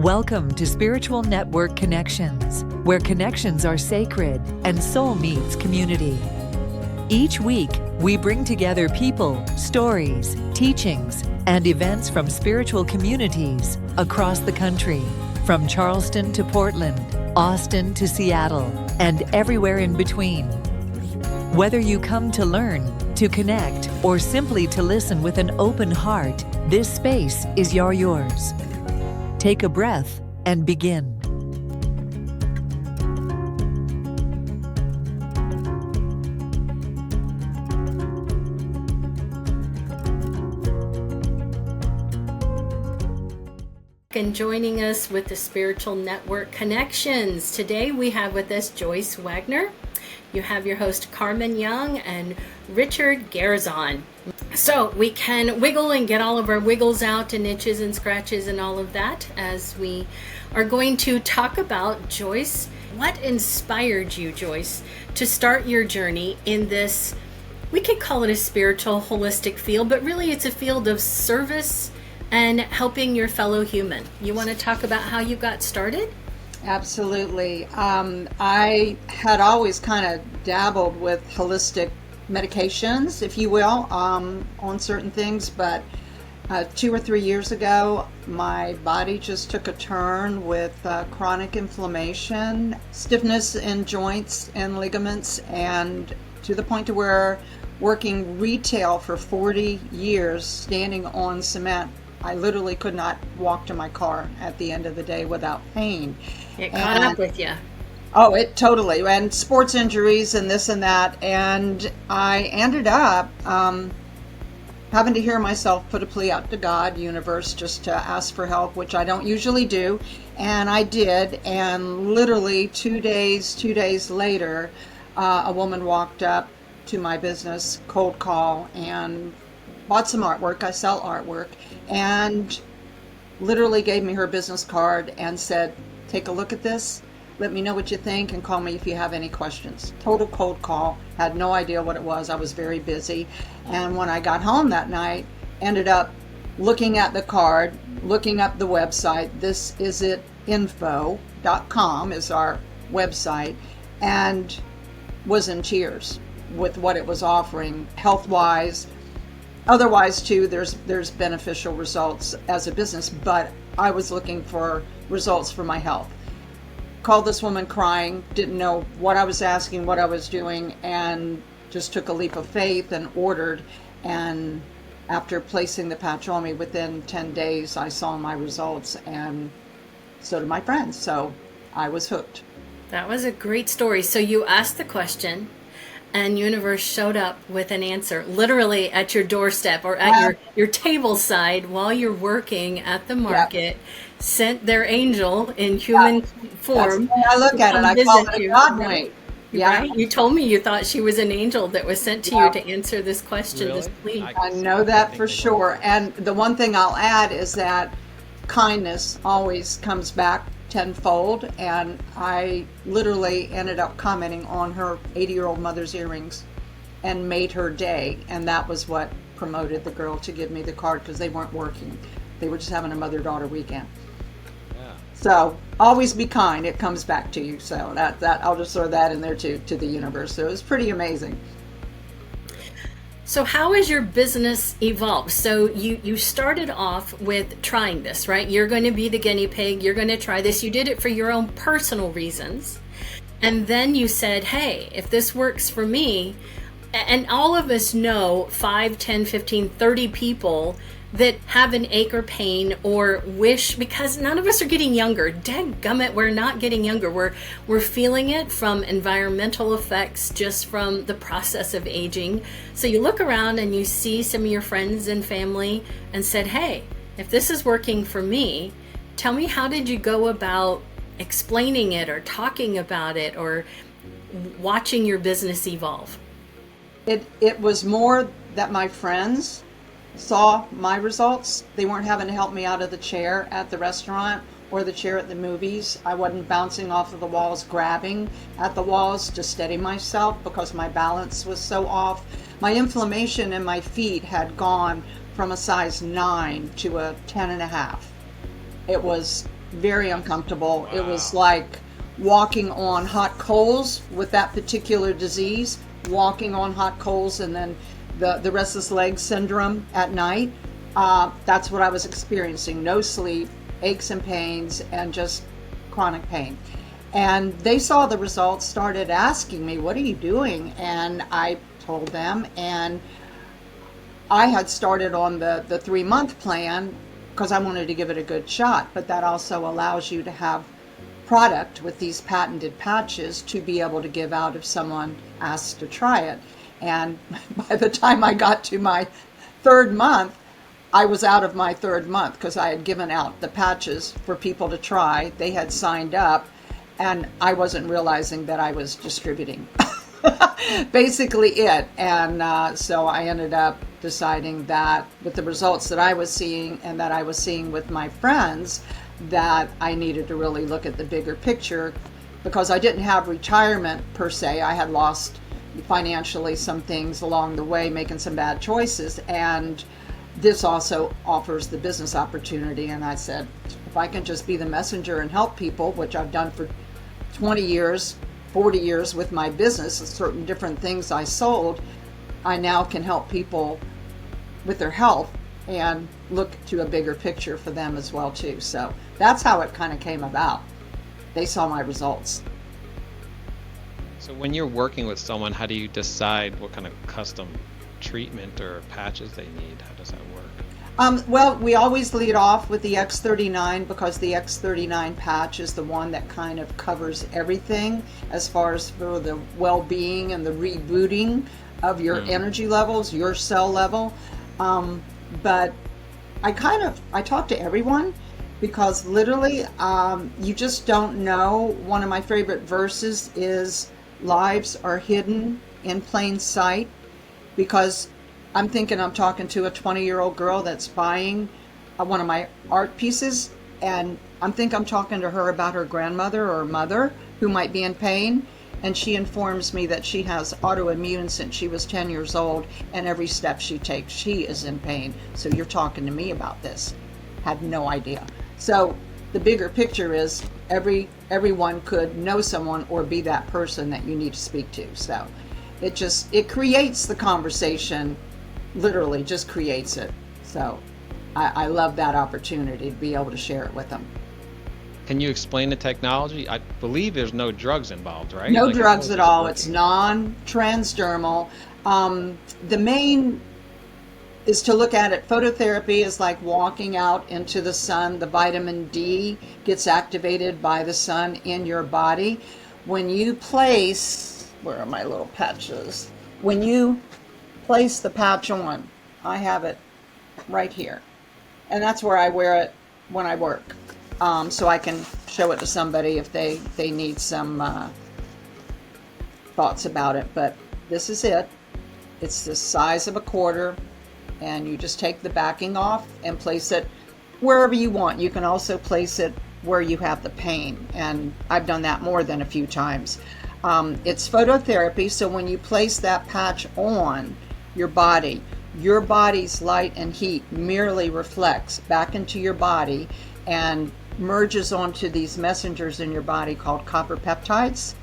Welcome to Spiritual Network Connections, where connections are sacred and soul meets community. Each week, we bring together people, stories, teachings, and events from spiritual communities across the country, from Charleston to Portland, Austin to Seattle, and everywhere in between. Whether you come to learn, to connect, or simply to listen with an open heart, this space is yours. Take a breath and begin. And joining us with the Spiritual Network Connections. Today we have with us Joyce Wagner. You have your host Carmen Young and Richard Guerzon. So we can wiggle and get all of our wiggles out and itches and scratches and all of that as we are going to talk about, Joyce, what inspired you, Joyce, to start your journey in this, we could call it a spiritual, holistic field, but really it's a field of service and helping your fellow human. You want to talk about how you got started? Absolutely. I had always kind of dabbled with holistic medications, if you will, on certain things, but 2 or 3 years ago, my body just took a turn with chronic inflammation, stiffness in joints and ligaments, and to the point to where working retail for 40 years, standing on cement, I literally could not walk to my car at the end of the day without pain. It caught up with you. Oh, it totally. And sports injuries and this and that. And I ended up having to hear myself put a plea out to God, universe, just to ask for help, which I don't usually do. And I did. And literally 2 days later, a woman walked up to my business, cold call, and bought some artwork. I sell artwork. And literally gave me her business card and said, take a look at this. Let me know what you think and call me if you have any questions. Total cold call. Had no idea what it was. I was very busy. And when I got home that night, ended up looking at the card, looking up the website. ThisIsItInfo.com is our website, and was in tears with what it was offering health-wise. Otherwise, too, there's beneficial results as a business, but I was looking for results for my health. Called this woman crying, didn't know what I was asking, what I was doing, and just took a leap of faith and ordered. And after placing the patch on me, within 10 days, I saw my results, and so did my friends. So I was hooked. That was a great story. So you asked the question, and universe showed up with an answer literally at your doorstep or at your table side while you're working at the market. Sent their angel in human form. That's I look at it. I call it a God wink. Right? You told me you thought she was an angel that was sent to you to answer this question, this plea. I know that for sure. And the one thing I'll add is that kindness always comes back tenfold, and I literally ended up commenting on her 80-year-old mother's earrings and made her day, and that was what promoted the girl to give me the card, because they weren't working. They were just having a mother-daughter weekend. Yeah. So always be kind. It comes back to you. So that I'll just throw that in there to the universe. So it was pretty amazing. So how has your business evolved? So you started off with trying this, right? You're going to be the guinea pig. You're going to try this. You did it for your own personal reasons. And then you said, hey, if this works for me, and all of us know 5, 10, 15, 30 people that have an ache or pain or wish, because none of us are getting younger. Dadgummit, we're not getting younger. We're feeling it from environmental effects, just from the process of aging. So you look around and you see some of your friends and family and said, hey, if this is working for me, tell me, how did you go about explaining it or talking about it or watching your business evolve? It was more that my friends saw my results. They weren't having to help me out of the chair at the restaurant or the chair at the movies. I wasn't bouncing off of the walls, grabbing at the walls to steady myself because my balance was so off. My inflammation in my feet had gone from a size 9 to a 10.5. It was very uncomfortable. Wow. It was like walking on hot coals with that particular disease, walking on hot coals, and then the restless leg syndrome at night. That's what I was experiencing. No sleep, aches and pains, and just chronic pain. And they saw the results, started asking me, what are you doing? And I told them, and I had started on the 3-month plan because I wanted to give it a good shot, but that also allows you to have product with these patented patches to be able to give out if someone asks to try it. And by the time I got to my 3rd month, I was out of my 3rd month because I had given out the patches for people to try. They had signed up, and I wasn't realizing that I was distributing basically it. And so I ended up deciding that with the results that I was seeing and that I was seeing with my friends, that I needed to really look at the bigger picture, because I didn't have retirement per se. I had lost financially some things along the way, making some bad choices, and this also offers the business opportunity. And I said, if I can just be the messenger and help people, which I've done for 20 years, 40 years with my business, certain different things I sold, I now can help people with their health and look to a bigger picture for them as well too. So that's how it kind of came about. They saw my results. So when you're working with someone, how do you decide what kind of custom treatment or patches they need? How does that work? Well, we always lead off with the X39 because the X39 patch is the one that kind of covers everything as far as for the well-being and the rebooting of your energy levels, your cell level. But I talk to everyone because literally you just don't know. One of my favorite verses is, lives are hidden in plain sight, because I'm thinking I'm talking to a 20-year-old girl that's buying one of my art pieces, and I'm talking to her about her grandmother or mother who might be in pain, and she informs me that she has autoimmune since she was 10 years old, and every step she takes, she is in pain. So you're talking to me about this. Had no idea. So the bigger picture is everyone could know someone or be that person that you need to speak to. So it creates the conversation, literally just creates it. So I love that opportunity to be able to share it with them. Can you explain the technology? I believe there's no drugs involved, right? No Like, drugs how is at this all. working? It's non-transdermal. The main is to look at it. Phototherapy is like walking out into the sun. The vitamin D gets activated by the sun in your body. When you place, where are my little patches? When you place the patch on, I have it right here. And that's where I wear it when I work. So I can show it to somebody if they need some thoughts about it. But this is it. It's the size of a quarter, and you just take the backing off and place it wherever you want. You can also place it where you have the pain, and I've done that more than a few times. It's phototherapy, so when you place that patch on your body's light and heat merely reflects back into your body and merges onto these messengers in your body called copper peptides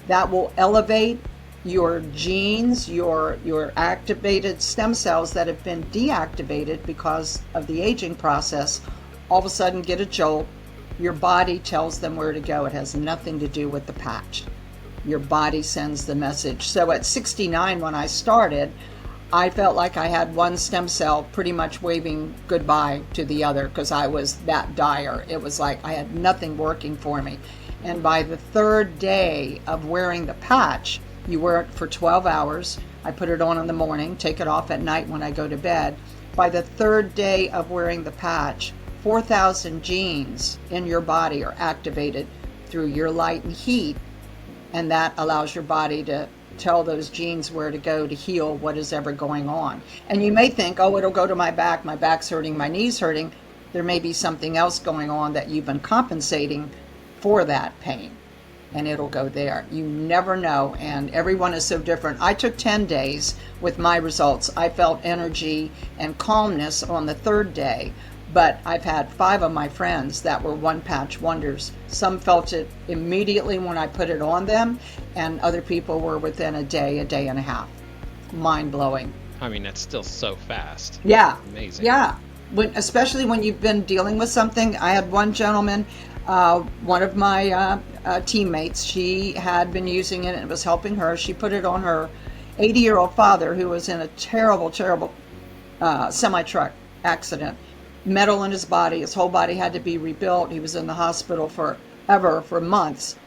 that will elevate your genes, your activated stem cells that have been deactivated because of the aging process, all of a sudden get a jolt. Your body tells them where to go. It has nothing to do with the patch. Your body sends the message. So at 69, when I started, I felt like I had one stem cell pretty much waving goodbye to the other because I was that dire. It was like I had nothing working for me. And by the 3rd day of wearing the patch, you wear it for 12 hours. I put it on in the morning, take it off at night when I go to bed. By the 3rd day of wearing the patch, 4,000 genes in your body are activated through your light and heat, and that allows your body to tell those genes where to go to heal what is ever going on. And you may think, oh, it'll go to my back's hurting, my knee's hurting. There may be something else going on that you've been compensating for that pain, and it'll go there. You never know, and everyone is so different. I took 10 days with my results. I felt energy and calmness on the 3rd day, But I've had 5 of my friends that were one patch wonders. Some felt it immediately when I put it on them, and other people were within a day and a half. Mind blowing. I mean, that's still so fast. Yeah. Amazing. Yeah. Especially when you've been dealing with something. I had one gentleman, one of my teammates, she had been using it and it was helping her. She put it on her 80-year-old father who was in a terrible, terrible semi-truck accident. Metal in his body. His whole body had to be rebuilt. He was in the hospital for months.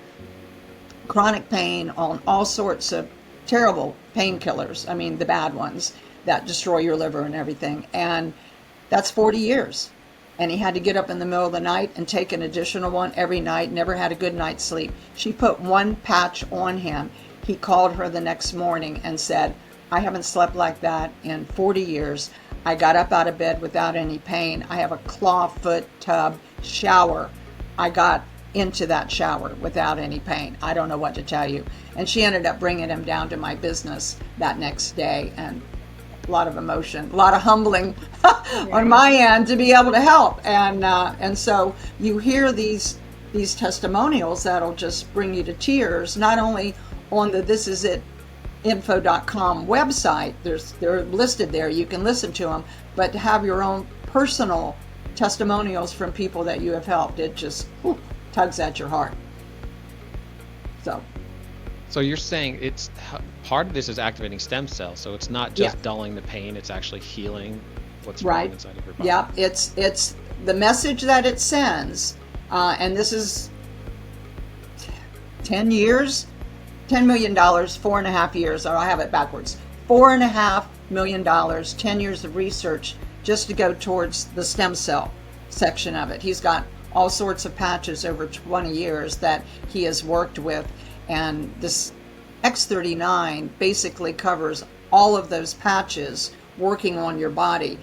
Chronic pain on all sorts of terrible painkillers. I mean, the bad ones that destroy your liver and everything. And that's 40 years. And he had to get up in the middle of the night and take an additional one every night, never had a good night's sleep. She put one patch on him. He called her the next morning and said, I haven't slept like that in 40 years. I got up out of bed without any pain. I have a clawfoot tub shower. I got into that shower without any pain. I don't know what to tell you. And she ended up bringing him down to my business that next day, and a lot of emotion, a lot of humbling on my end to be able to help. And so you hear these testimonials that'll just bring you to tears, not only on the This Is It info.com website, they're listed there, you can listen to them, but to have your own personal testimonials from people that you have helped, it just tugs at your heart. So you're saying it's part of this is activating stem cells, so it's not just dulling the pain, it's actually healing what's wrong inside of your body. Yeah, it's the message that it sends, and this is 10 years, $10 million, 4.5 years, or I have it backwards, $4.5 million, 10 years of research just to go towards the stem cell section of it. He's got all sorts of patches over 20 years that he has worked with, and this X39 basically covers all of those patches working on your body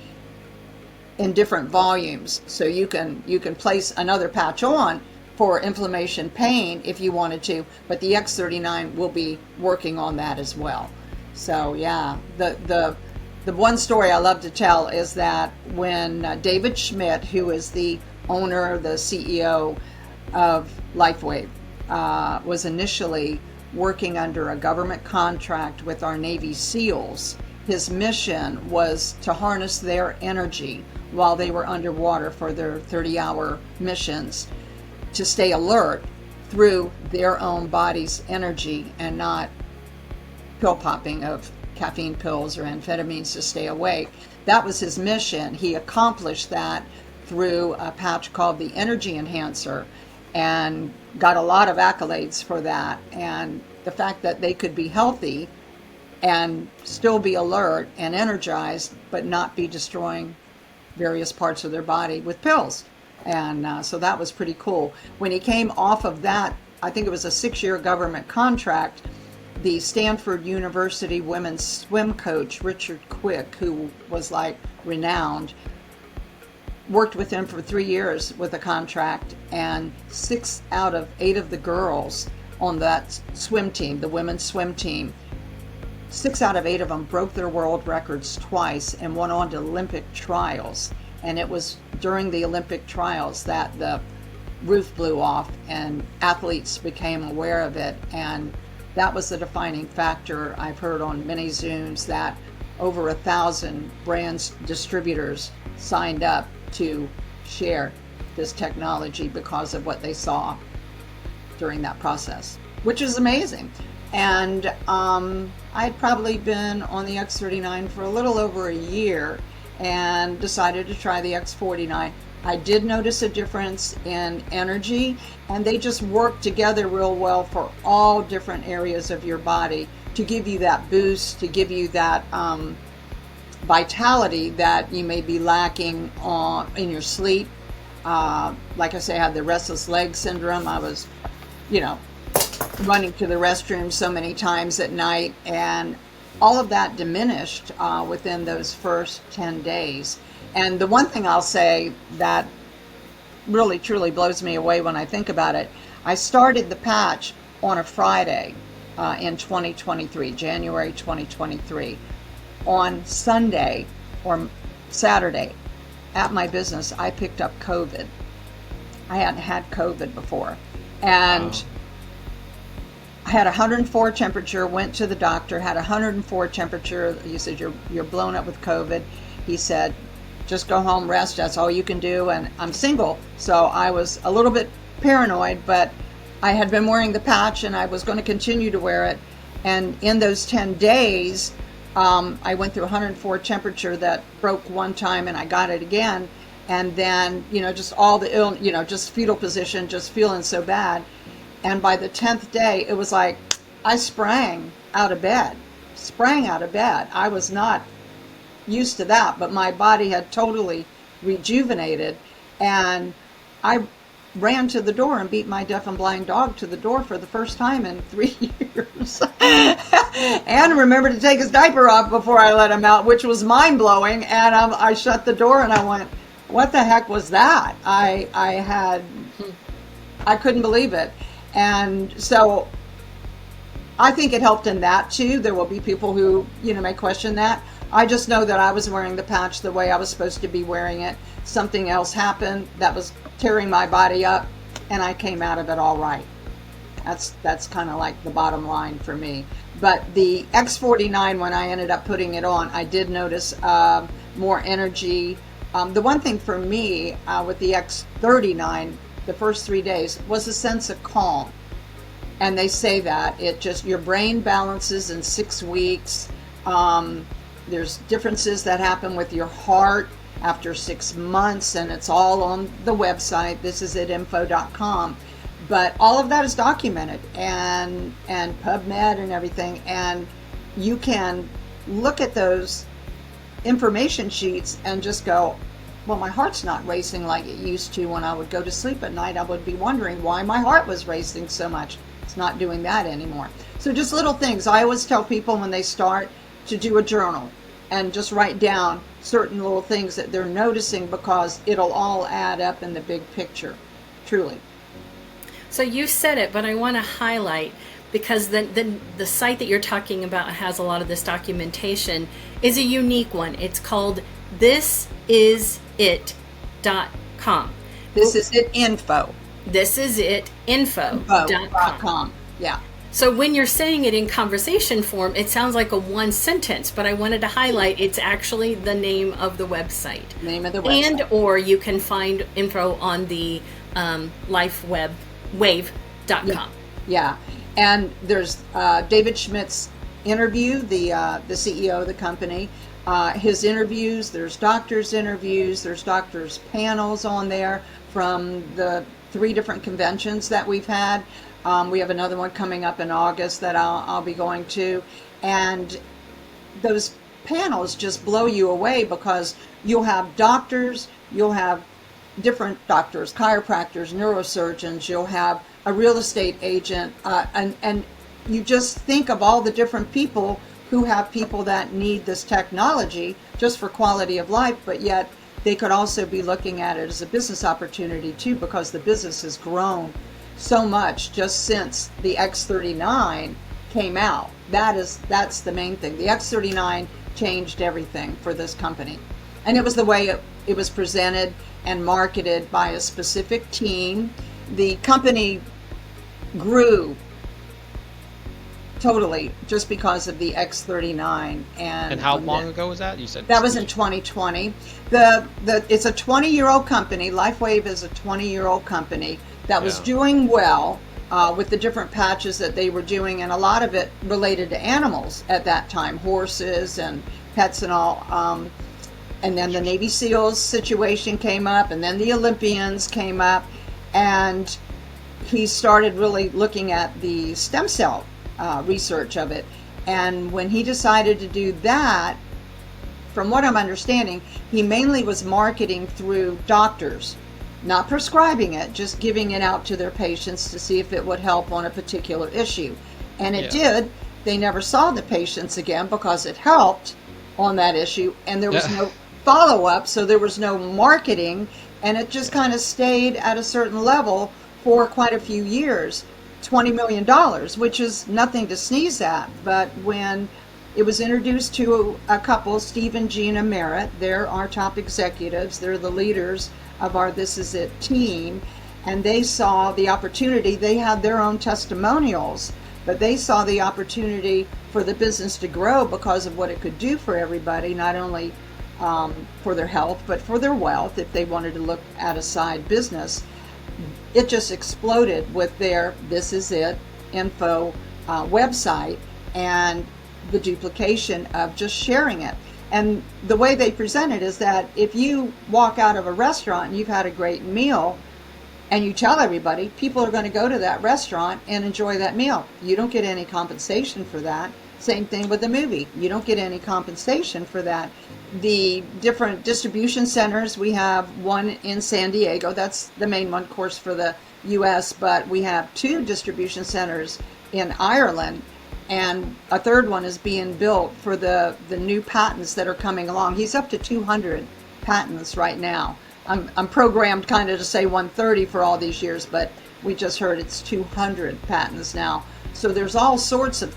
in different volumes. So you can place another patch on for inflammation, pain if you wanted to, but the X39 will be working on that as well. So yeah, the one story I love to tell is that when David Schmidt, who is the owner, the CEO of LifeWave, was initially working under a government contract with our Navy SEALs, his mission was to harness their energy while they were underwater for their 30-hour missions, to stay alert through their own body's energy and not pill popping of caffeine pills or amphetamines to stay awake. That was his mission. He accomplished that through a patch called the Energy Enhancer and got a lot of accolades for that. And the fact that they could be healthy and still be alert and energized, but not be destroying various parts of their body with pills. And so that was pretty cool. When he came off of that, I think it was a 6-year government contract, the Stanford University women's swim coach, Richard Quick, who was like renowned, worked with him for 3 years with a contract, and 6 out of 8 of the girls on that swim team, the women's swim team, 6 out of 8 of them broke their world records twice and went on to Olympic trials. And it was during the Olympic trials that the roof blew off and athletes became aware of it. And that was the defining factor. I've heard on many Zooms that over 1,000 brands distributors signed up to share this technology because of what they saw during that process, which is amazing. And I'd probably been on the X39 for a little over a year and decided to try the X49. I did notice a difference in energy, and they just work together real well for all different areas of your body to give you that boost, to give you that vitality that you may be lacking in your sleep. Like I say, I had the restless leg syndrome. I was, running to the restroom so many times at night, and all of that diminished within those first 10 days. And the one thing I'll say that really truly blows me away when I think about it, I started the patch on a Friday in 2023, January 2023. On Sunday or Saturday, at my business, I picked up COVID. I hadn't had COVID before. And Wow. I had 104 temperature, went to the doctor, had 104 temperature. He said, you're blown up with COVID. He said, just go home, rest. That's all you can do. And I'm single, so I was a little bit paranoid, but I had been wearing the patch and I was going to continue to wear it. And in those 10 days, I went through 104 temperature that broke one time and I got it again. And then, just all the just fetal position, just feeling so bad. And by the 10th day, it was like I sprang out of bed. I was not used to that, but my body had totally rejuvenated. And I ran to the door and beat my deaf and blind dog to the door for the first time in 3 years. And remembered to take his diaper off before I let him out, which was mind-blowing. And I shut the door and I went, what the heck was that? I couldn't believe it. And so I think it helped in that too. There will be people who, may question that. I just know that I was wearing the patch the way I was supposed to be wearing it. Something else happened that was tearing my body up, and I came out of it all right. That's kind of like the bottom line for me. But the X49, when I ended up putting it on, I did notice more energy. The one thing for me with the X39, the first 3 days, was a sense of calm. And they say that it just, your brain balances in 6 weeks. There's differences that happen with your heart after 6 months, and it's all on the website. This is at info.com. But all of that is documented and PubMed and everything. And you can look at those information sheets and just go, well, my heart's not racing like it used to when I would go to sleep at night. I would be wondering why my heart was racing so much. It's not doing that anymore. So just little things. I always tell people when they start to do a journal and just write down certain little things that they're noticing, because it'll all add up in the big picture, truly. So you said it, but I want to highlight, because the site that you're talking about has a lot of this documentation, is a unique one. It's called thisisit.com. This is it info. Thisitinfo.com. Yeah. So when you're saying it in conversation form, it sounds like a one sentence, but I wanted to highlight it's actually the name of the website. Name of the website. And or you can find info on the lifewave.com. Yeah. And there's David Schmidt's interview, the CEO of the company. His interviews, there's doctors' interviews, there's doctors' panels on there from the 3 different conventions that we've had. We have another one coming up in August that I'll be going to. And those panels just blow you away, because you'll have doctors, you'll have different doctors, chiropractors, neurosurgeons, you'll have a real estate agent, and you just think of all the different people who have people that need this technology just for quality of life, but yet they could also be looking at it as a business opportunity too, because the business has grown so much just since the X39 came out. That's the main thing. The X39 changed everything for this company. And it was the way it was presented and marketed by a specific team. The company grew totally just because of the X39. And how long ago was that? You said that was in 2020. It's a 20-year-old company. LifeWave is a 20-year-old company that was doing well with the different patches that they were doing, and a lot of it related to animals at that time, horses and pets and all. And then the Navy SEALs situation came up, and then the Olympians came up, and he started really looking at the stem cell research of it. And when he decided to do that, from what I'm understanding, he mainly was marketing through doctors, not prescribing it, just giving it out to their patients to see if it would help on a particular issue. And it did. They never saw the patients again because it helped on that issue, and there was no follow-up, so there was no marketing, and it just kind of stayed at a certain level for quite a few years. $20 million, which is nothing to sneeze at, but when it was introduced to a couple, Steve and Gina Merritt. They're our top executives. They're the leaders of our This Is It team. And they saw the opportunity. They had their own testimonials, but they saw the opportunity for the business to grow because of what it could do for everybody, not only for their health, but for their wealth if they wanted to look at a side business. It just exploded with their This Is It info website and the duplication of just sharing it. And the way they present it is that if you walk out of a restaurant and you've had a great meal and you tell everybody, people are going to go to that restaurant and enjoy that meal. You don't get any compensation for that. Same thing with the movie. You don't get any compensation for that. The different distribution centers, we have one in San Diego. That's the main one, of course, for the U.S., but we have 2 distribution centers in Ireland, and a third one is being built for the new patents that are coming along. He's up to 200 patents right now. I'm programmed kind of to say 130 for all these years, but we just heard it's 200 patents now. So there's all sorts of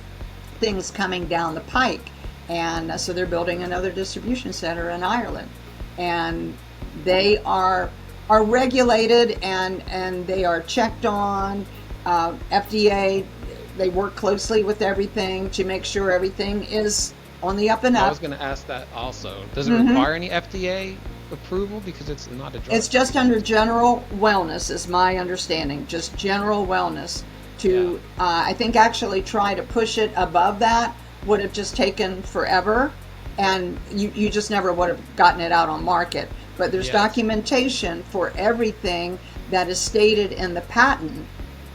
things coming down the pike. And so they're building another distribution center in Ireland. And they are regulated and they are checked on. FDA, they work closely with everything to make sure everything is on the up and up. I was going to ask that also. Does it require any FDA approval because it's not a drug? It's just under general wellness is my understanding, just general wellness. To I think actually try to push it above that would have just taken forever, and you just never would have gotten it out on market. But there's documentation for everything that is stated in the patent,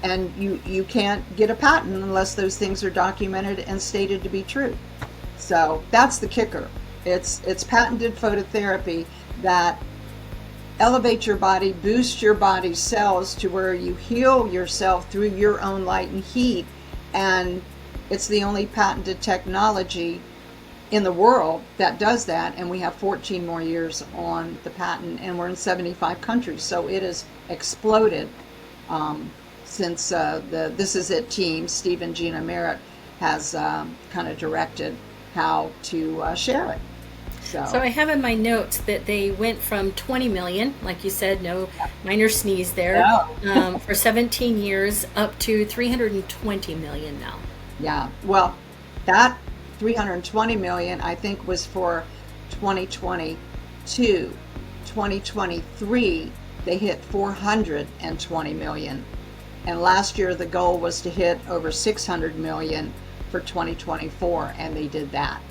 and you can't get a patent unless those things are documented and stated to be true. So that's the kicker. It's patented phototherapy that elevates your body, boosts your body's cells to where you heal yourself through your own light and heat. And it's the only patented technology in the world that does that. And we have 14 more years on the patent, and we're in 75 countries. So it has exploded since the This Is It team, Steve and Gina Merritt, has kind of directed how to share it. So I have in my notes that they went from 20 million, like you said, no minor sneeze there, for 17 years up to 320 million now. Yeah, well, that 320 million I think was for 2022. 2023 they hit 420 million, and last year the goal was to hit over 600 million for 2024, and they did that.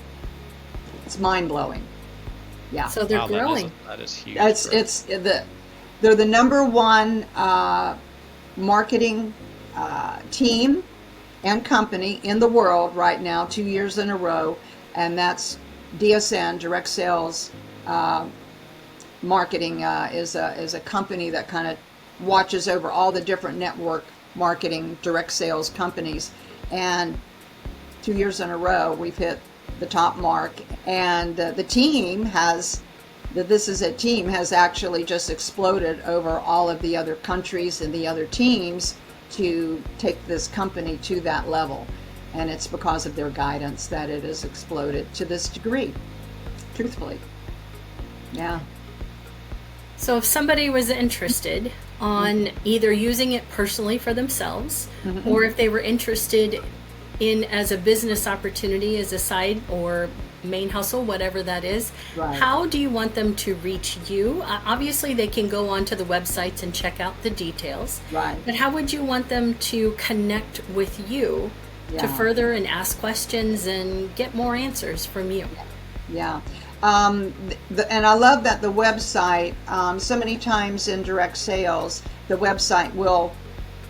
It's mind-blowing. Yeah. So they're growing. That is huge. They're the number one marketing team and company in the world right now, 2 years in a row, and that's DSN, Direct Sales Marketing, is a company that kind of watches over all the different network marketing direct sales companies, and 2 years in a row we've hit the top mark. And the This Is It team has actually just exploded over all of the other countries and the other teams to take this company to that level. And it's because of their guidance that it has exploded to this degree, truthfully. Yeah. So if somebody was interested on either using it personally for themselves, or if they were interested in as a business opportunity, as a side or main hustle, whatever that is, how do you want them to reach you? Obviously they can go onto the websites and check out the details, but how would you want them to connect with you to further and ask questions and get more answers from you? And I love that the website, so many times in direct sales, the website will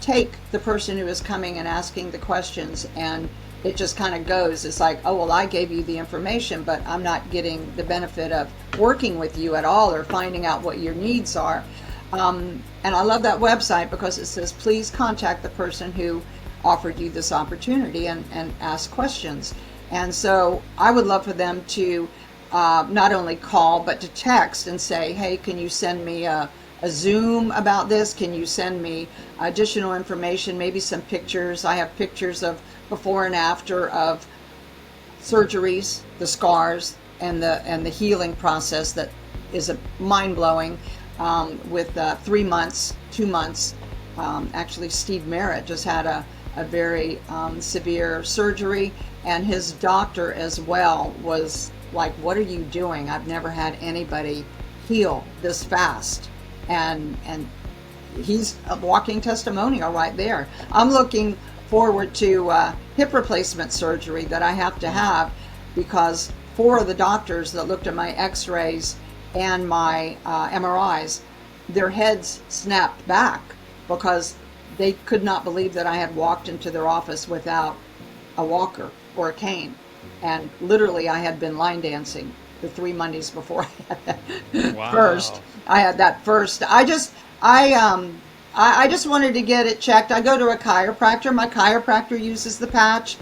take the person who is coming and asking the questions, and it just kind of goes. It's like, oh, well, I gave you the information, but I'm not getting the benefit of working with you at all or finding out what your needs are. And I love that website because it says, please contact the person who offered you this opportunity and ask questions. And so I would love for them to not only call, but to text and say, hey, can you send me a Zoom about this? Can you send me additional information, maybe some pictures? I have pictures of before and after of surgeries, the scars, and the healing process that is mind blowing. With 3 months, 2 months, actually Steve Merritt just had a very severe surgery, and his doctor as well was like, "What are you doing? I've never had anybody heal this fast," and he's a walking testimonial right there. I'm looking forward to hip replacement surgery that I have to have, because 4 of the doctors that looked at my x-rays and my MRIs, their heads snapped back because they could not believe that I had walked into their office without a walker or a cane. And literally I had been line dancing the 3 Mondays before I had that Wow. first. I had that first. I just wanted to get it checked. I go to a chiropractor. My chiropractor uses the patch.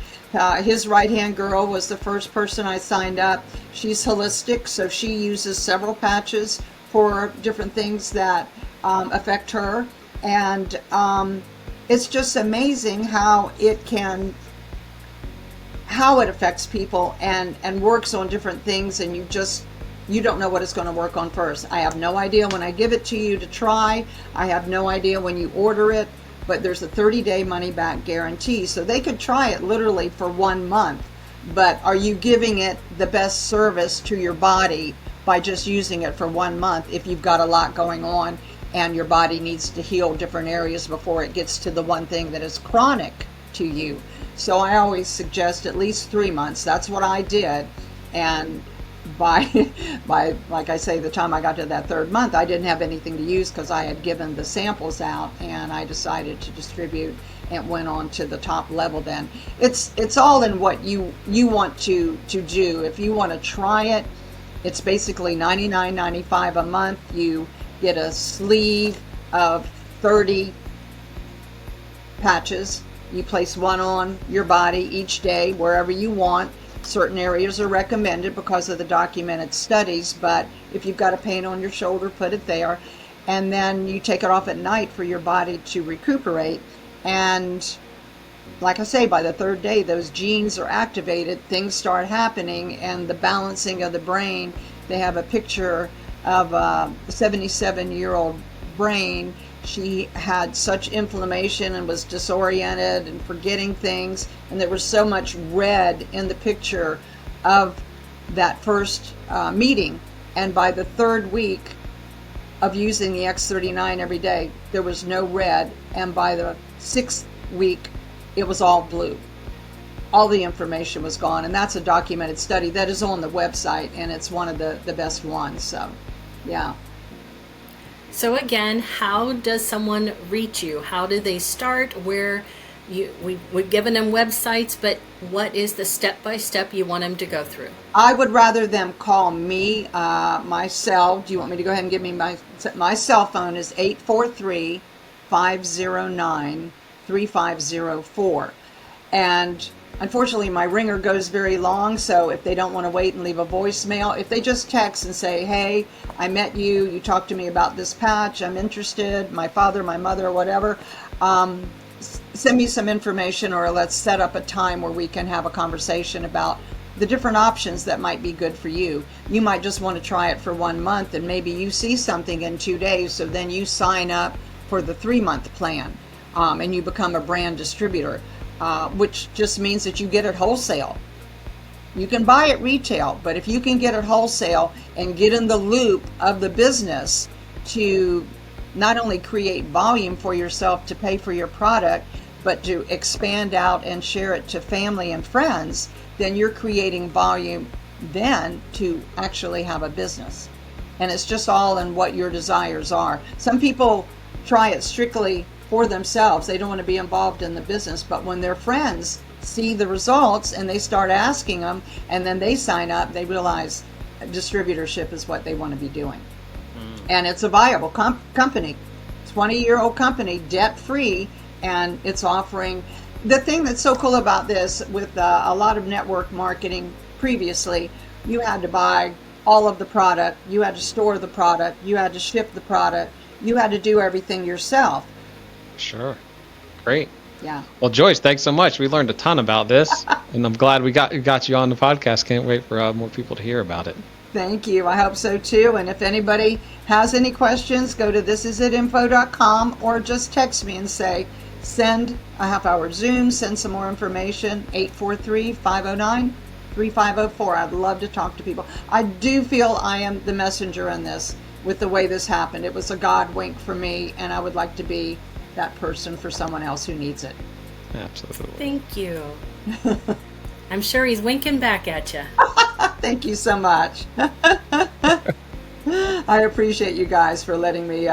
His right-hand girl was the first person I signed up. She's holistic, so she uses several patches for different things that affect her. And it's just amazing how it affects people and works on different things, and you don't know what it's going to work on first. I have no idea when I give it to you to try. I have no idea when you order it, but there's a 30-day money-back guarantee. So they could try it literally for 1 month, but are you giving it the best service to your body by just using it for 1 month if you've got a lot going on and your body needs to heal different areas before it gets to the one thing that is chronic to you? So I always suggest at least 3 months. That's what I did. And by like I say, the time I got to that 3rd month, I didn't have anything to use because I had given the samples out, and I decided to distribute and went on to the top level. Then it's all in what you want to do. If you want to try it, it's basically $99.95 a month. You get a sleeve of 30 patches. You place one on your body each day wherever you want. Certain areas are recommended because of the documented studies, but if you've got a pain on your shoulder, put it there. And then you take it off at night for your body to recuperate. And like I say, by the 3rd day, those genes are activated, things start happening, and the balancing of the brain. They have a picture of a 77-year-old brain. She had such inflammation and was disoriented and forgetting things, and there was so much red in the picture of that first meeting. And by the 3rd week of using the X39 every day, there was no red, and by the 6th week, it was all blue. All the information was gone, and that's a documented study that is on the website, and it's one of the best ones. So, yeah. So again, how does someone reach you? How do they start? We've given them websites, but what is the step-by-step you want them to go through? I would rather them call me. My cell, do you want me to go ahead and give me my cell phone is 843-509-3504. And unfortunately, my ringer goes very long, so if they don't want to wait and leave a voicemail, if they just text and say, "Hey, I met you, you talked to me about this patch, I'm interested, my father, my mother, or whatever, send me some information, or let's set up a time where we can have a conversation about the different options that might be good for you." You might just want to try it for 1 month, and maybe you see something in 2 days, so then you sign up for the 3-month plan, and you become a brand distributor. Which just means that you get it wholesale. You can buy it retail, but if you can get it wholesale and get in the loop of the business to not only create volume for yourself to pay for your product, but to expand out and share it to family and friends, then you're creating volume then to actually have a business. And it's just all in what your desires are. Some people try it strictly for themselves. They don't want to be involved in the business, but when their friends see the results and they start asking them, and then they sign up, they realize distributorship is what they want to be doing. And it's a viable company, 20-year-old company, debt-free, and it's offering. The thing that's so cool about this, with a lot of network marketing previously, you had to buy all of the product, you had to store the product, you had to ship the product, you had to do everything yourself. Sure. Great. Yeah. Well, Joyce, thanks so much. We learned a ton about this, and I'm glad we got you on the podcast. Can't wait for more people to hear about it. Thank you. I hope so too. And if anybody has any questions, go to thisisitinfo.com or just text me and say, send a half-hour Zoom, send some more information, 843-509-3504. I'd love to talk to people. I do feel I am the messenger in this with the way this happened. It was a God wink for me, and I would like to be that person for someone else who needs it. Absolutely. Thank you. I'm sure he's winking back at you. Thank you so much. I appreciate you guys for letting me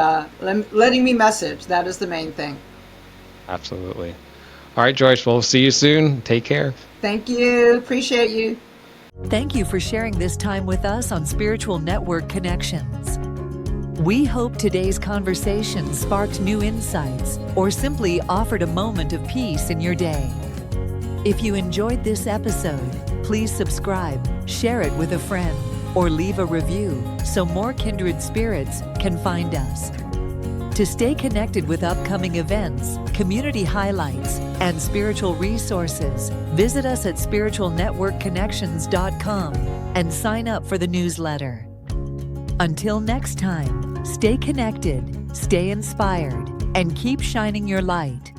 message. That is the main thing. Absolutely. All right, Joyce, we'll see you soon. Take care. Thank you. Appreciate you. Thank you for sharing this time with us on Spiritual Network Connections. We hope today's conversation sparked new insights or simply offered a moment of peace in your day. If you enjoyed this episode, please subscribe, share it with a friend, or leave a review so more kindred spirits can find us. To stay connected with upcoming events, community highlights, and spiritual resources, visit us at spiritualnetworkconnections.com and sign up for the newsletter. Until next time, stay connected, stay inspired, and keep shining your light.